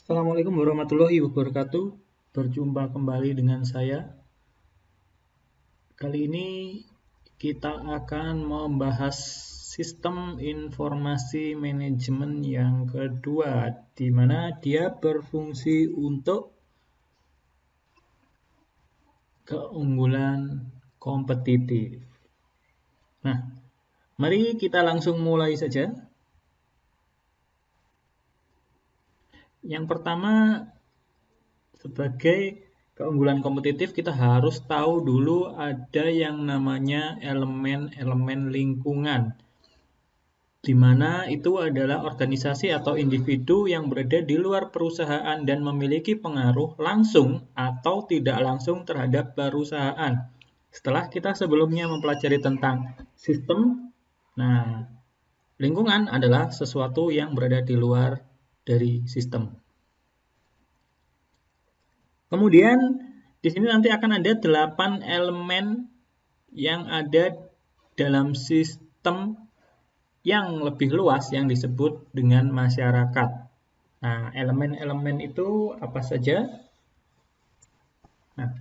Assalamualaikum warahmatullahi wabarakatuh. Berjumpa kembali dengan saya. Kali ini kita akan membahas sistem informasi manajemen yang kedua, di mana dia berfungsi untuk keunggulan kompetitif. Nah, mari kita langsung mulai saja. Yang pertama, sebagai keunggulan kompetitif kita harus tahu dulu ada yang namanya elemen-elemen lingkungan, di mana itu adalah organisasi atau individu yang berada di luar perusahaan dan memiliki pengaruh langsung atau tidak langsung terhadap perusahaan. Setelah kita sebelumnya mempelajari tentang sistem, nah lingkungan adalah sesuatu yang berada di luar dari sistem. Kemudian di sini nanti akan ada 8 elemen yang ada dalam sistem yang lebih luas yang disebut dengan masyarakat. Nah, elemen-elemen itu apa saja? Nah,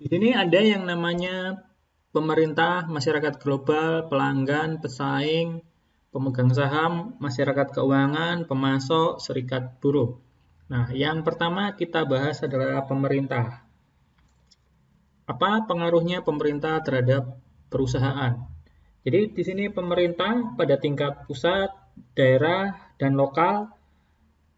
di sini ada yang namanya pemerintah, masyarakat global, pelanggan, pesaing, pemegang saham, masyarakat keuangan, pemasok, serikat buruh. Nah, yang pertama kita bahas adalah pemerintah. Apa pengaruhnya pemerintah terhadap perusahaan? Jadi di sini pemerintah pada tingkat pusat, daerah, dan lokal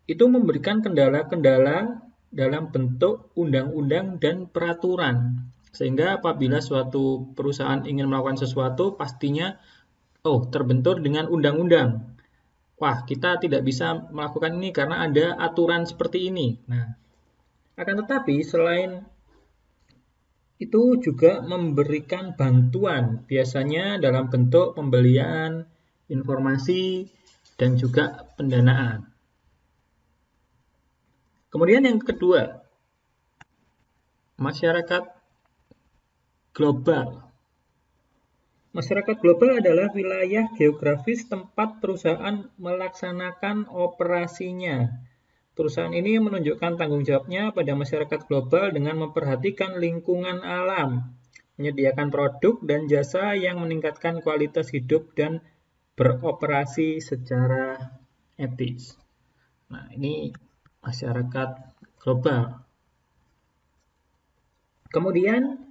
itu memberikan kendala-kendala dalam bentuk undang-undang dan peraturan. Sehingga apabila suatu perusahaan ingin melakukan sesuatu, pastinya terbentur dengan undang-undang. Wah, kita tidak bisa melakukan ini karena ada aturan seperti ini. Nah, akan tetapi selain itu juga memberikan bantuan, biasanya dalam bentuk pembelian, informasi, dan juga pendanaan. Kemudian yang kedua, masyarakat global. Masyarakat global adalah wilayah geografis tempat perusahaan melaksanakan operasinya. Perusahaan ini menunjukkan tanggung jawabnya pada masyarakat global dengan memperhatikan lingkungan alam, menyediakan produk dan jasa yang meningkatkan kualitas hidup dan beroperasi secara etis. Nah, ini masyarakat global. Kemudian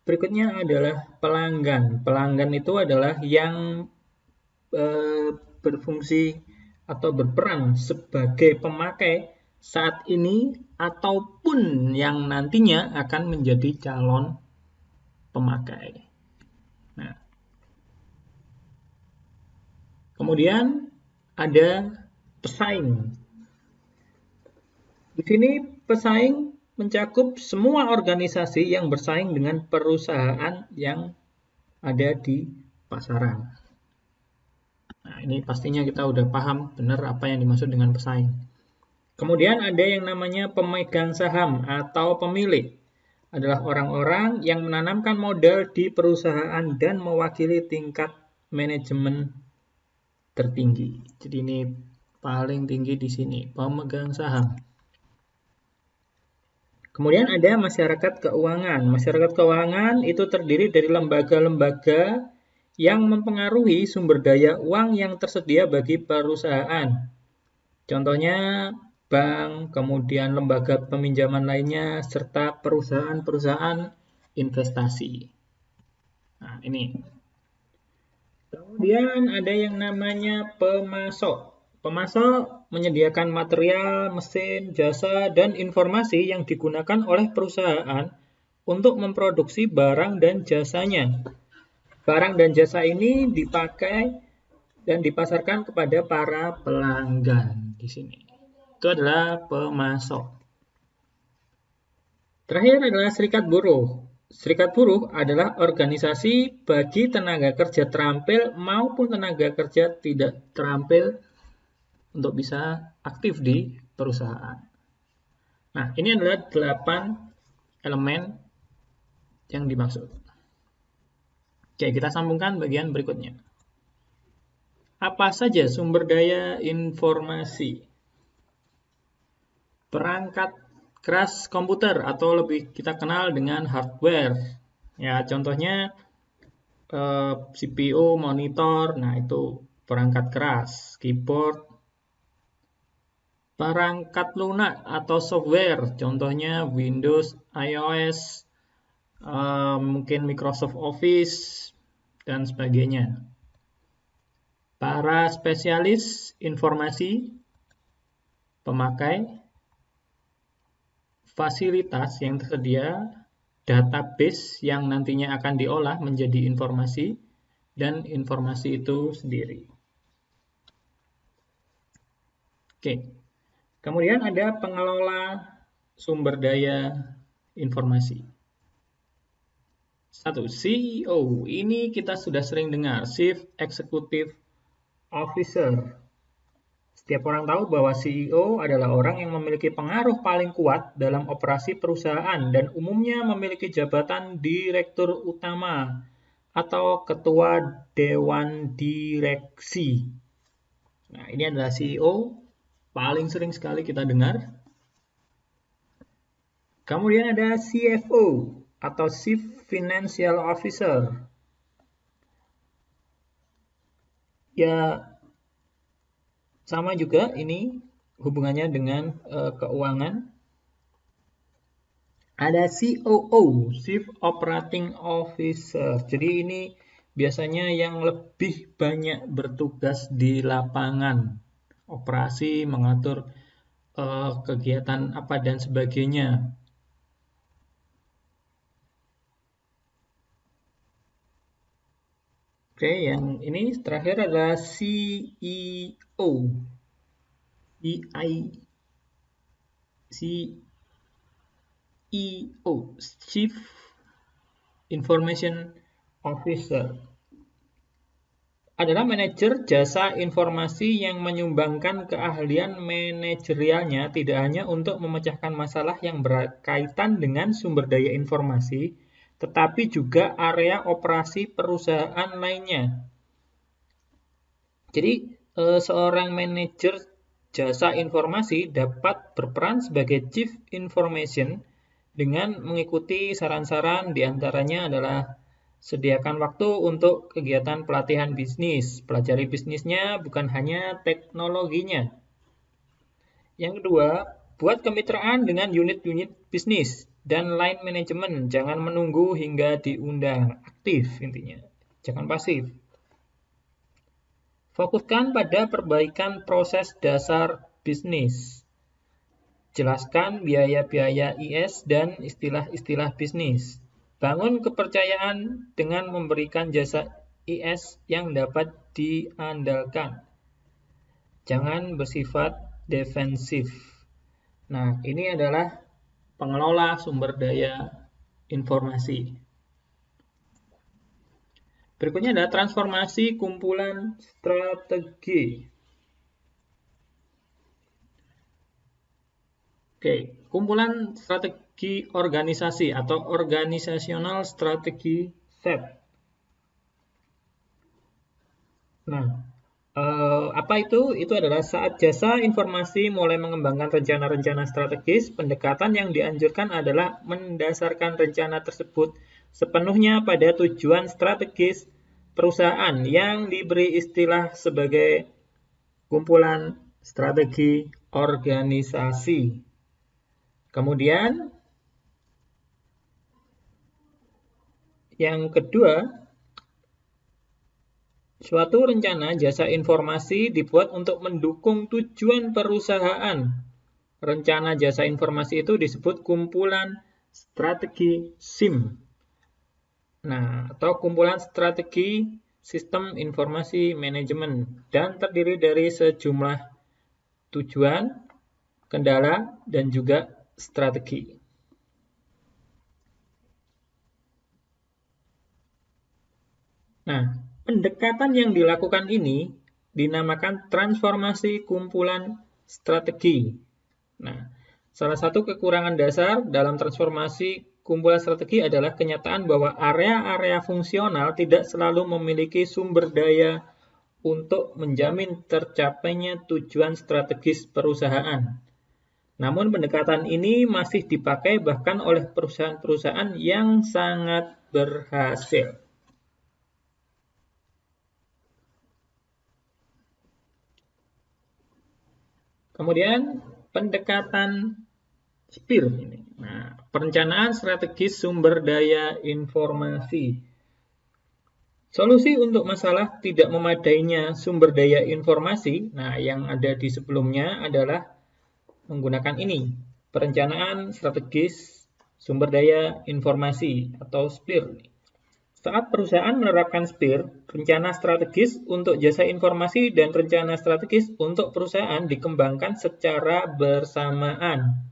berikutnya adalah pelanggan. Pelanggan itu adalah yang berfungsi atau berperan sebagai pemakai saat ini ataupun yang nantinya akan menjadi calon pemakai. Nah, kemudian ada pesaing. Di sini pesaing mencakup semua organisasi yang bersaing dengan perusahaan yang ada di pasaran. Nah, ini pastinya kita udah paham benar apa yang dimaksud dengan pesaing. Kemudian ada yang namanya pemegang saham atau pemilik. Adalah orang-orang yang menanamkan modal di perusahaan dan mewakili tingkat manajemen tertinggi. Jadi ini paling tinggi di sini, pemegang saham. Kemudian ada masyarakat keuangan. Masyarakat keuangan itu terdiri dari lembaga-lembaga yang mempengaruhi sumber daya uang yang tersedia bagi perusahaan. Contohnya bank, kemudian lembaga peminjaman lainnya, serta perusahaan-perusahaan investasi. Nah, ini. Kemudian ada yang namanya pemasok. Pemasok menyediakan material, mesin, jasa, dan informasi yang digunakan oleh perusahaan untuk memproduksi barang dan jasanya. Barang dan jasa ini dipakai dan dipasarkan kepada para pelanggan di sini. Itu adalah pemasok. Terakhir adalah serikat buruh. Serikat buruh adalah organisasi bagi tenaga kerja terampil maupun tenaga kerja tidak terampil untuk bisa aktif di perusahaan. Nah, ini adalah 8 elemen yang dimaksud. Oke, kita sambungkan bagian berikutnya. Apa saja sumber daya informasi? perangkat keras komputer atau lebih kita kenal dengan hardware. Ya, contohnya CPU, monitor, nah itu perangkat keras, keyboard, perangkat lunak atau software, contohnya Windows, iOS, mungkin Microsoft Office, dan sebagainya. Para spesialis informasi, pemakai, fasilitas yang tersedia, database yang nantinya akan diolah menjadi informasi, dan informasi itu sendiri. Oke, kemudian ada pengelola sumber daya informasi. 1. CEO, ini kita sudah sering dengar, Chief Executive Officer. Setiap orang tahu bahwa CEO adalah orang yang memiliki pengaruh paling kuat dalam operasi perusahaan dan umumnya memiliki jabatan direktur utama atau ketua dewan direksi. Nah, ini adalah CEO, paling sering sekali kita dengar. Kemudian ada CFO atau Chief Financial Officer. Ya, sama juga ini hubungannya dengan keuangan. Ada COO, Chief Operating Officer. Jadi ini biasanya yang lebih banyak bertugas di lapangan, operasi, mengatur kegiatan apa dan sebagainya. Oke, yang ini terakhir adalah CEO. CEO, Chief Information Officer. Adalah manajer jasa informasi yang menyumbangkan keahlian manajerialnya tidak hanya untuk memecahkan masalah yang berkaitan dengan sumber daya informasi, tetapi juga area operasi perusahaan lainnya. Jadi, seorang manajer jasa informasi dapat berperan sebagai Chief Information dengan mengikuti saran-saran, diantaranya adalah sediakan waktu untuk kegiatan pelatihan bisnis, pelajari bisnisnya bukan hanya teknologinya. Yang kedua, buat kemitraan dengan unit-unit bisnis dan line manajemen, jangan menunggu hingga diundang, aktif intinya, jangan pasif. Fokuskan pada perbaikan proses dasar bisnis. Jelaskan biaya-biaya IS dan istilah-istilah bisnis. Bangun kepercayaan dengan memberikan jasa IS yang dapat diandalkan. Jangan bersifat defensif. Nah, ini adalah pengelola sumber daya informasi. Berikutnya adalah transformasi kumpulan strategi. Oke, kumpulan strategi organisasi atau organizational strategy set. Nah, apa itu? Itu adalah saat jasa informasi mulai mengembangkan rencana-rencana strategis, pendekatan yang dianjurkan adalah mendasarkan rencana tersebut sepenuhnya pada tujuan strategis perusahaan yang diberi istilah sebagai kumpulan strategi organisasi. Kemudian, yang kedua, suatu rencana jasa informasi dibuat untuk mendukung tujuan perusahaan. Rencana jasa informasi itu disebut kumpulan strategi SIM. Nah, atau kumpulan strategi sistem informasi manajemen dan terdiri dari sejumlah tujuan, kendala, dan juga strategi. Nah, pendekatan yang dilakukan ini dinamakan transformasi kumpulan strategi. Nah, salah satu kekurangan dasar dalam transformasi kumpulan strategi adalah kenyataan bahwa area-area fungsional tidak selalu memiliki sumber daya untuk menjamin tercapainya tujuan strategis perusahaan. Namun pendekatan ini masih dipakai bahkan oleh perusahaan-perusahaan yang sangat berhasil. Kemudian pendekatan SPIR ini. Nah, perencanaan strategis sumber daya informasi. Solusi untuk masalah tidak memadainya sumber daya informasi, nah yang ada di sebelumnya adalah menggunakan ini, perencanaan strategis sumber daya informasi atau SPIR. Saat perusahaan menerapkan SPIR, rencana strategis untuk jasa informasi dan rencana strategis untuk perusahaan dikembangkan secara bersamaan.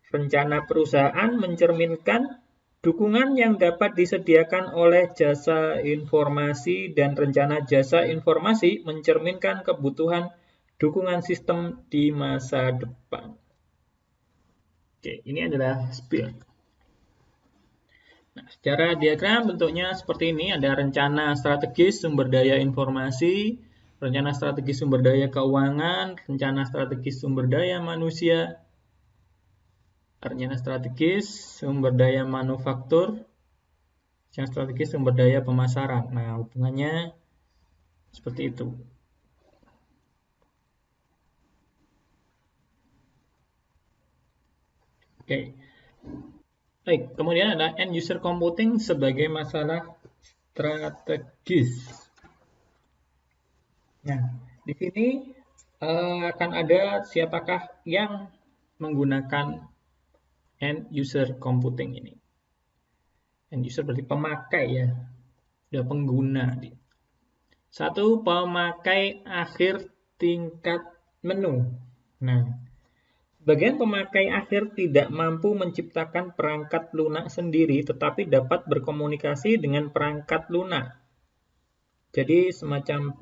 Rencana perusahaan mencerminkan dukungan yang dapat disediakan oleh jasa informasi dan rencana jasa informasi mencerminkan kebutuhan dukungan sistem di masa depan. Oke, ini adalah SPIR. Nah, secara diagram bentuknya seperti ini, ada rencana strategis sumber daya informasi, rencana strategis sumber daya keuangan, rencana strategis sumber daya manusia, rencana strategis sumber daya manufaktur, rencana strategis sumber daya pemasaran. Nah, hubungannya seperti itu. Oke. Baik, kemudian ada end user computing sebagai masalah strategis. Nah, di sini akan ada siapakah yang menggunakan end user computing ini. End user berarti pemakai ya, sudah pengguna. Satu, pemakai akhir tingkat menu. Nah, bagian pemakai akhir tidak mampu menciptakan perangkat lunak sendiri, tetapi dapat berkomunikasi dengan perangkat lunak. Jadi semacam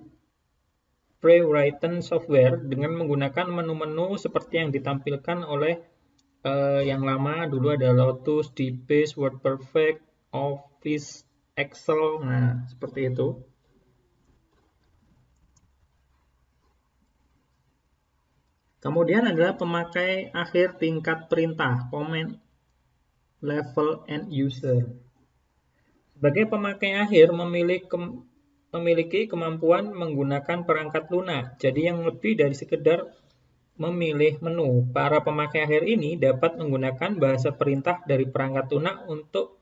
pre-written software dengan menggunakan menu-menu seperti yang ditampilkan oleh yang lama dulu ada Lotus, DBase, WordPerfect, Office, Excel. Nah, seperti itu. Kemudian adalah pemakai akhir tingkat perintah, command level end user. Sebagai pemakai akhir memiliki kemampuan menggunakan perangkat lunak. Jadi yang lebih dari sekedar memilih menu. Para pemakai akhir ini dapat menggunakan bahasa perintah dari perangkat lunak untuk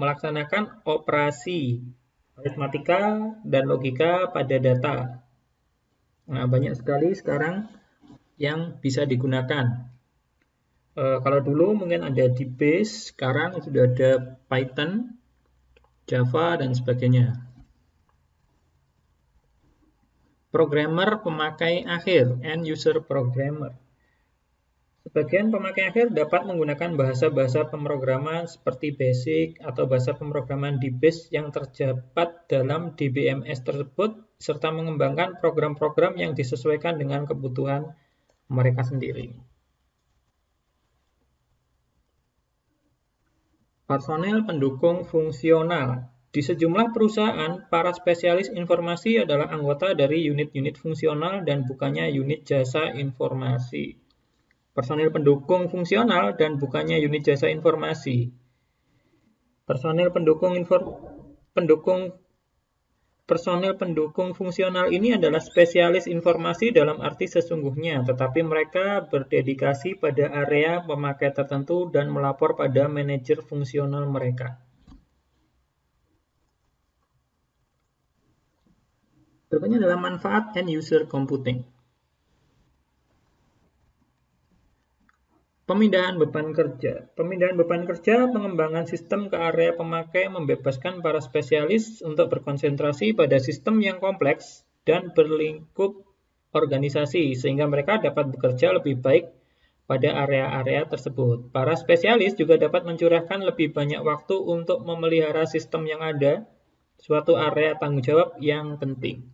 melaksanakan operasi aritmatika dan logika pada data. Nah, banyak sekali sekarang yang bisa digunakan. Kalau dulu mungkin ada DBase, sekarang sudah ada Python, Java, dan sebagainya. Programmer pemakai akhir, end user programmer. Sebagian pemakai akhir dapat menggunakan bahasa-bahasa pemrograman seperti BASIC atau bahasa pemrograman DBase yang terdapat dalam DBMS tersebut, serta mengembangkan program-program yang disesuaikan dengan kebutuhan mereka sendiri. Personel pendukung fungsional. Di sejumlah perusahaan, para spesialis informasi adalah anggota dari unit-unit fungsional dan bukannya unit jasa informasi. Personel pendukung fungsional dan bukannya unit jasa informasi. Personel pendukung fungsional ini adalah spesialis informasi dalam arti sesungguhnya, tetapi mereka berdedikasi pada area pemakai tertentu dan melapor pada manajer fungsional mereka. Berikutnya adalah manfaat end user computing. Pemindahan beban kerja. Pemindahan beban kerja, pengembangan sistem ke area pemakai membebaskan para spesialis untuk berkonsentrasi pada sistem yang kompleks dan berlingkup organisasi, sehingga mereka dapat bekerja lebih baik pada area-area tersebut. Para spesialis juga dapat mencurahkan lebih banyak waktu untuk memelihara sistem yang ada, suatu area tanggung jawab yang penting.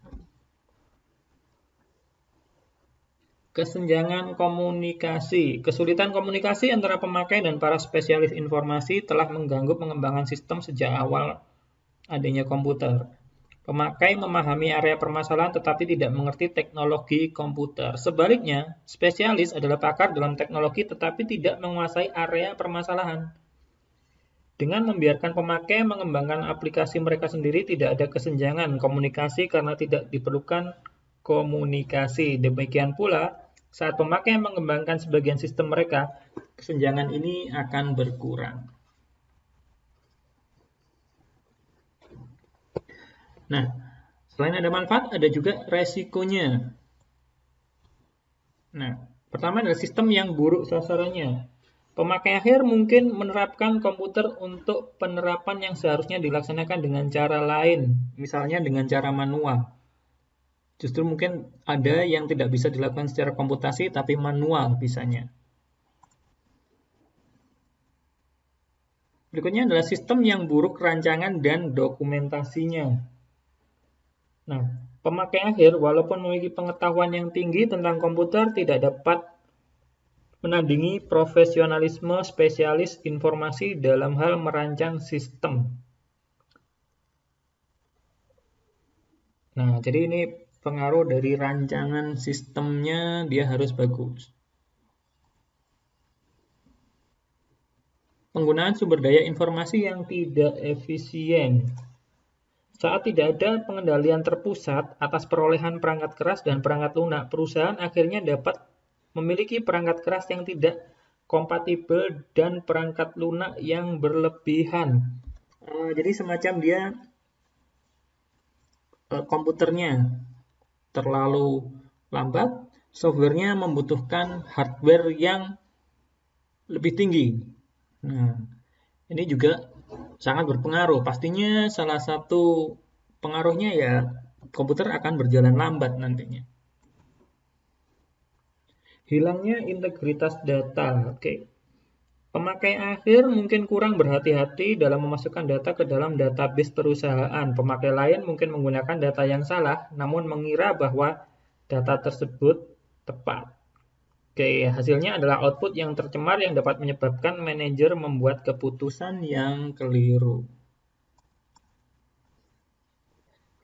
Kesenjangan komunikasi. Kesulitan komunikasi antara pemakai dan para spesialis informasi telah mengganggu pengembangan sistem sejak awal adanya komputer. Pemakai memahami area permasalahan tetapi tidak mengerti teknologi komputer. Sebaliknya, spesialis adalah pakar dalam teknologi tetapi tidak menguasai area permasalahan. Dengan membiarkan pemakai mengembangkan aplikasi mereka sendiri, tidak ada kesenjangan komunikasi karena tidak diperlukan komunikasi. Demikian pula, saat pemakai mengembangkan sebagian sistem mereka, kesenjangan ini akan berkurang. Nah, selain ada manfaat, ada juga resikonya. Nah, pertama adalah sistem yang buruk sasarannya. Pemakai akhir mungkin menerapkan komputer untuk penerapan yang seharusnya dilaksanakan dengan cara lain, misalnya dengan cara manual. Justru mungkin ada yang tidak bisa dilakukan secara komputasi, tapi manual bisanya. Berikutnya adalah sistem yang buruk rancangan dan dokumentasinya. Nah, pemakai akhir walaupun memiliki pengetahuan yang tinggi tentang komputer tidak dapat menandingi profesionalisme spesialis informasi dalam hal merancang sistem. Nah, jadi ini pengaruh dari rancangan sistemnya, dia harus bagus. Penggunaan sumber daya informasi yang tidak efisien. Saat tidak ada pengendalian terpusat atas perolehan perangkat keras dan perangkat lunak, perusahaan akhirnya dapat memiliki perangkat keras yang tidak kompatibel dan perangkat lunak yang berlebihan. Jadi semacam dia komputernya terlalu lambat, softwarenya membutuhkan hardware yang lebih tinggi. Nah, ini juga sangat berpengaruh. Pastinya salah satu pengaruhnya ya komputer akan berjalan lambat nantinya. Hilangnya integritas data. Oke. Pemakai akhir mungkin kurang berhati-hati dalam memasukkan data ke dalam database perusahaan. Pemakai lain mungkin menggunakan data yang salah, namun mengira bahwa data tersebut tepat. Oke, hasilnya adalah output yang tercemar yang dapat menyebabkan manajer membuat keputusan yang keliru.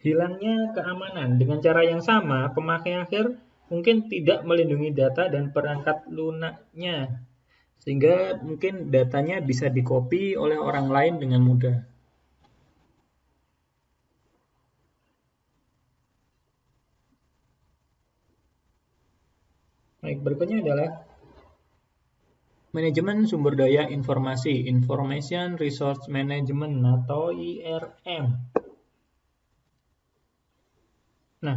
Hilangnya keamanan. Dengan cara yang sama, pemakai akhir mungkin tidak melindungi data dan perangkat lunaknya, sehingga mungkin datanya bisa di-copy oleh orang lain dengan mudah. Baik, berikutnya adalah manajemen sumber daya informasi, Information Resource Management atau IRM. Nah,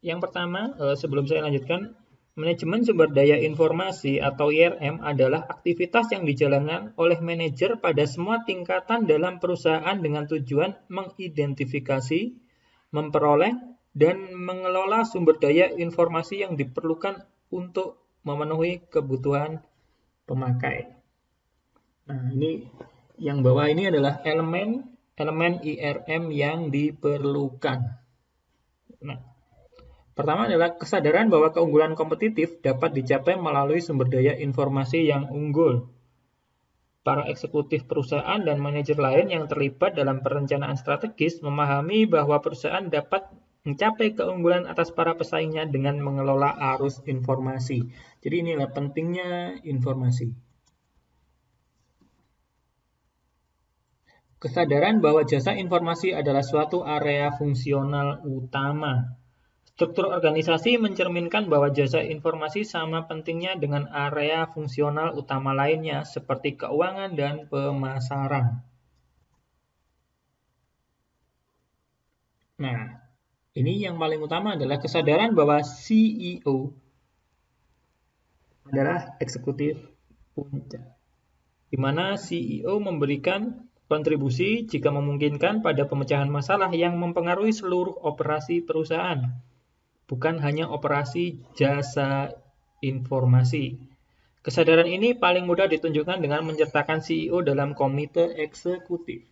yang pertama, sebelum saya lanjutkan, manajemen sumber daya informasi atau IRM adalah aktivitas yang dijalankan oleh manajer pada semua tingkatan dalam perusahaan dengan tujuan mengidentifikasi, memperoleh, dan mengelola sumber daya informasi yang diperlukan untuk memenuhi kebutuhan pemakai. Nah, ini yang bawah ini adalah elemen IRM yang diperlukan. Nah, pertama adalah kesadaran bahwa keunggulan kompetitif dapat dicapai melalui sumber daya informasi yang unggul. Para eksekutif perusahaan dan manajer lain yang terlibat dalam perencanaan strategis memahami bahwa perusahaan dapat mencapai keunggulan atas para pesaingnya dengan mengelola arus informasi. Jadi inilah pentingnya informasi. Kesadaran bahwa jasa informasi adalah suatu area fungsional utama. Struktur organisasi mencerminkan bahwa jasa informasi sama pentingnya dengan area fungsional utama lainnya seperti keuangan dan pemasaran. Nah, ini yang paling utama adalah kesadaran bahwa CEO adalah eksekutif puncak, di mana CEO memberikan kontribusi jika memungkinkan pada pemecahan masalah yang mempengaruhi seluruh operasi perusahaan, bukan hanya operasi jasa informasi. Kesadaran ini paling mudah ditunjukkan dengan menyertakan CEO dalam komite eksekutif.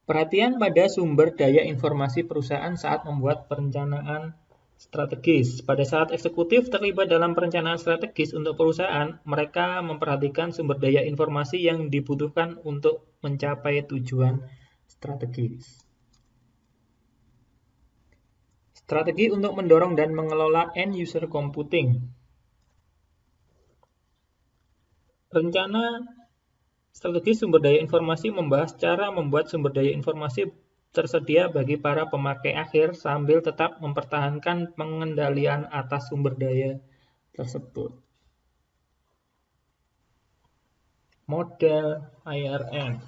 Perhatian pada sumber daya informasi perusahaan saat membuat perencanaan strategis. Pada saat eksekutif terlibat dalam perencanaan strategis untuk perusahaan, mereka memperhatikan sumber daya informasi yang dibutuhkan untuk mencapai tujuan strategis. Strategi untuk mendorong dan mengelola end user computing. Rencana strategi sumber daya informasi membahas cara membuat sumber daya informasi tersedia bagi para pemakai akhir sambil tetap mempertahankan pengendalian atas sumber daya tersebut. Model IRM.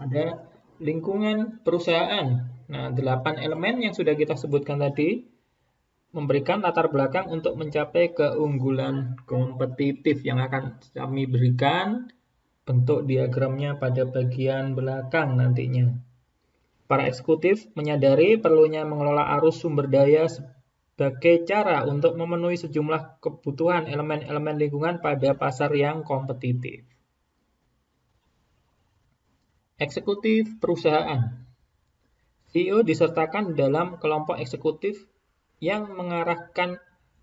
Ada lingkungan perusahaan. Nah, 8 elemen yang sudah kita sebutkan tadi memberikan latar belakang untuk mencapai keunggulan kompetitif yang akan kami berikan. Bentuk diagramnya pada bagian belakang nantinya. Para eksekutif menyadari perlunya mengelola arus sumber daya sebagai cara untuk memenuhi sejumlah kebutuhan elemen-elemen lingkungan pada pasar yang kompetitif. Eksekutif perusahaan. CEO disertakan dalam kelompok eksekutif yang mengarahkan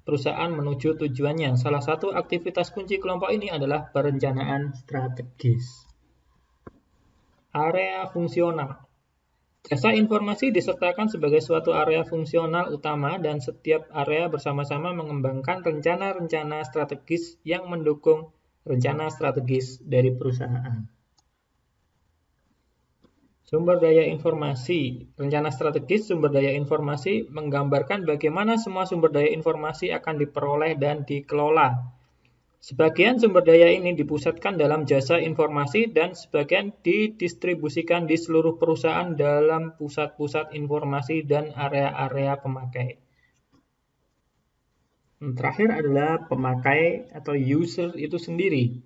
perusahaan menuju tujuannya. Salah satu aktivitas kunci kelompok ini adalah perencanaan strategis. Area fungsional. Jasa informasi disertakan sebagai suatu area fungsional utama dan setiap area bersama-sama mengembangkan rencana-rencana strategis yang mendukung rencana strategis dari perusahaan. Sumber daya informasi. Rencana strategis sumber daya informasi menggambarkan bagaimana semua sumber daya informasi akan diperoleh dan dikelola. Sebagian sumber daya ini dipusatkan dalam jasa informasi dan sebagian didistribusikan di seluruh perusahaan dalam pusat-pusat informasi dan area-area pemakai. Terakhir adalah pemakai atau user itu sendiri.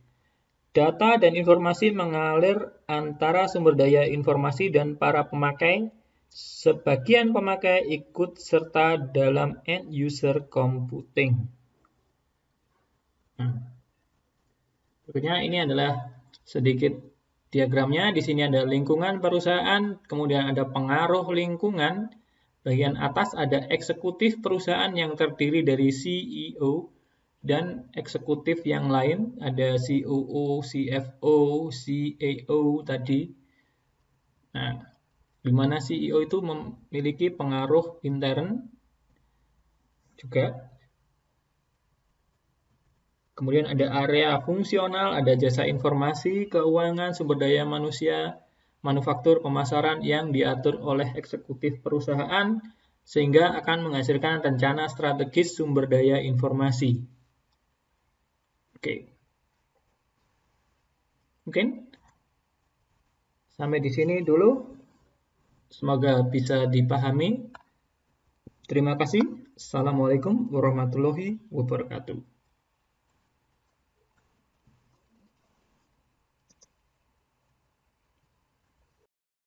Data dan informasi mengalir antara sumber daya informasi dan para pemakai. Sebagian pemakai ikut serta dalam end user computing. Berikutnya ini adalah sedikit diagramnya. Di sini ada lingkungan perusahaan, kemudian ada pengaruh lingkungan. Bagian atas ada eksekutif perusahaan yang terdiri dari CEO dan eksekutif yang lain, ada COO, CFO, CAO tadi. Nah, di mana CEO itu memiliki pengaruh intern juga. Kemudian ada area fungsional, ada jasa informasi, keuangan, sumber daya manusia, manufaktur, pemasaran yang diatur oleh eksekutif perusahaan sehingga akan menghasilkan rencana strategis sumber daya informasi. Oke. Mungkin sampai di sini dulu. Semoga bisa dipahami. Terima kasih. Assalamualaikum warahmatullahi wabarakatuh.